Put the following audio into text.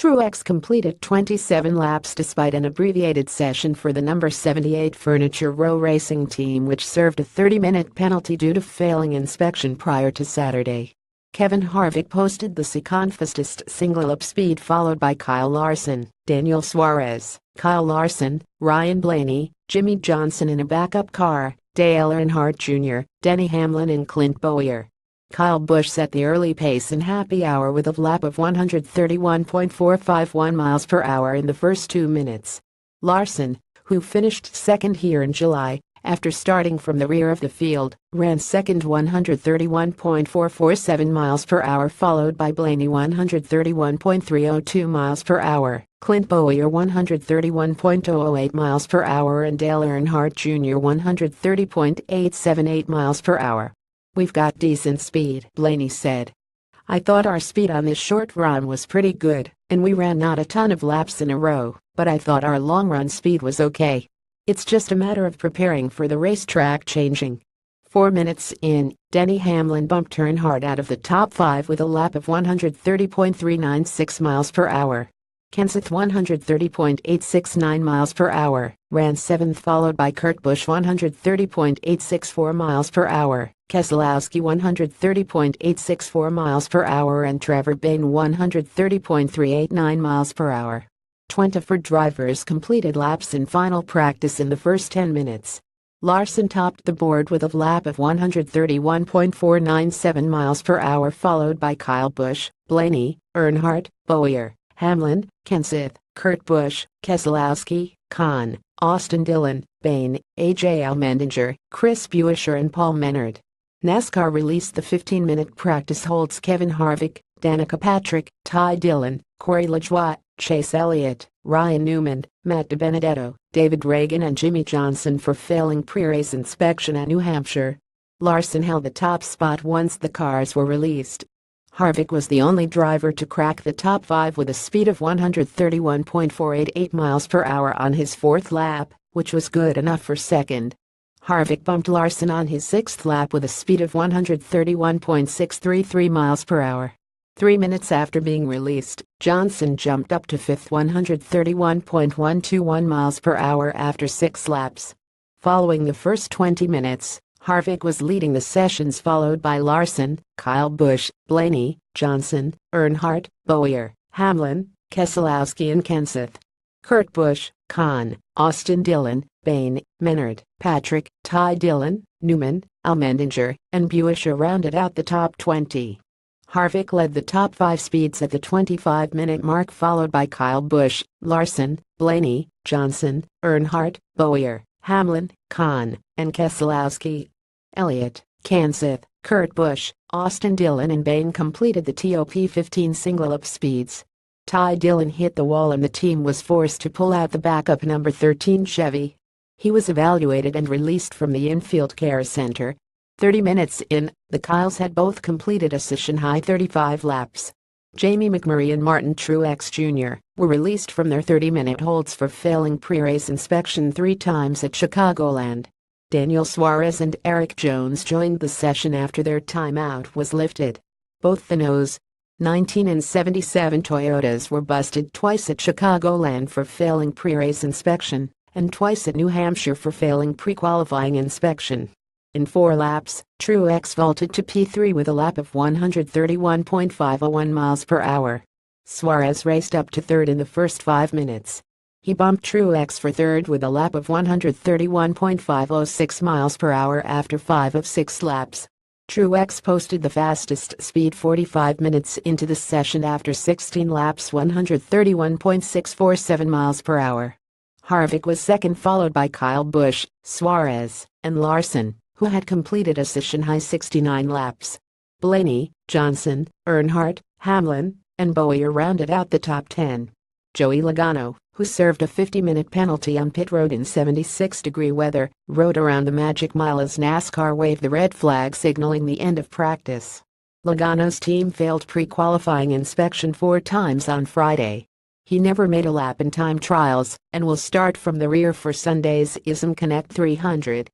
Truex completed 27 laps despite an abbreviated session for the number 78 Furniture Row Racing team, which served a 30-minute penalty due to failing inspection prior to Saturday. Kevin Harvick posted the second fastest single-lap speed, followed by Kyle Larson, Daniel Suarez, Kyle Larson, Ryan Blaney, Jimmy Johnson in a backup car, Dale Earnhardt Jr., Denny Hamlin and Clint Bowyer. Kyle Busch set the early pace in happy hour with a lap of 131.451 miles per hour in the first 2 minutes. Larson, who finished second here in July, after starting from the rear of the field, ran second 131.447 miles per hour, followed by Blaney 131.302 miles per hour, Clint Bowyer 131.008 miles per hour and Dale Earnhardt Jr. 130.878 miles per hour. "We've got decent speed," Blaney said. "I thought our speed on this short run was pretty good, and we ran not a ton of laps in a row, but I thought our long run speed was okay. It's just a matter of preparing for the racetrack changing." 4 minutes in, Denny Hamlin bumped Earnhardt out of the top 5 with a lap of 130.396 miles per hour. Kenseth 130.869 miles per hour, ran 7th, followed by Kurt Busch 130.864 miles per hour, Keselowski 130.864 miles per hour and Trevor Bayne 130.389 miles per hour. 24 drivers completed laps in final practice in the first 10 minutes. Larson topped the board with a lap of 131.497 miles per hour, followed by Kyle Busch, Blaney, Earnhardt, Bowyer, Hamlin, Kenseth, Kurt Busch, Keselowski, Kahn, Austin Dillon, Bayne, A.J. Allmendinger, Chris Buescher and Paul Menard. NASCAR released the 15-minute practice holds. Kevin Harvick, Danica Patrick, Ty Dillon, Corey LaJoie, Chase Elliott, Ryan Newman, Matt DiBenedetto, David Reagan and Jimmy Johnson for failing pre-race inspection at New Hampshire. Larson held the top spot once the cars were released. Harvick was the only driver to crack the top 5 with a speed of 131.488 miles per hour on his 4th lap, which was good enough for second. Harvick bumped Larson on his 6th lap with a speed of 131.633 miles per hour. 3 minutes after being released, Johnson jumped up to 5th 131.121 miles per hour after 6 laps. Following the first 20 minutes, Harvick was leading the sessions, followed by Larson, Kyle Busch, Blaney, Johnson, Earnhardt, Bowyer, Hamlin, Keselowski and Kenseth. Kurt Busch, Kahn, Austin Dillon, Bayne, Menard, Patrick, Ty Dillon, Newman, Allmendinger, and Buescher rounded out the top 20. Harvick led the top 5 speeds at the 25-minute mark, followed by Kyle Busch, Larson, Blaney, Johnson, Earnhardt, Bowyer, Hamlin, Kahn, and Keselowski. Elliott, Kenseth, Kurt Busch, Austin Dillon and Bayne completed the top 15 single-lap speeds. Ty Dillon hit the wall and the team was forced to pull out the backup number 13 Chevy. He was evaluated and released from the infield care center. 30 minutes in, the Kyles had both completed a session-high 35 laps. Jamie McMurray and Martin Truex Jr. were released from their 30-minute holds for failing pre-race inspection 3 times at Chicagoland. Daniel Suarez and Eric Jones joined the session after their timeout was lifted. Both the nose 19 and 77 Toyotas were busted twice at Chicagoland for failing pre-race inspection, and twice at New Hampshire for failing pre-qualifying inspection. In 4 laps, Truex vaulted to P3 with a lap of 131.501 miles per hour. Suarez raced up to 3rd in the first 5 minutes. He bumped Truex for 3rd with a lap of 131.506 miles per hour after 5 of 6 laps. Truex posted the fastest speed 45 minutes into the session after 16 laps, 131.647 miles per hour. Harvick was second, followed by Kyle Busch, Suarez, and Larson, who had completed a session-high 69 laps. Blaney, Johnson, Earnhardt, Hamlin, and Bowyer rounded out the top 10. Joey Logano, who served a 50-minute penalty on pit road in 76-degree weather, rode around the Magic Mile as NASCAR waved the red flag signaling the end of practice. Logano's team failed pre-qualifying inspection 4 times on Friday. He never made a lap in time trials and will start from the rear for Sunday's ISM Connect 300.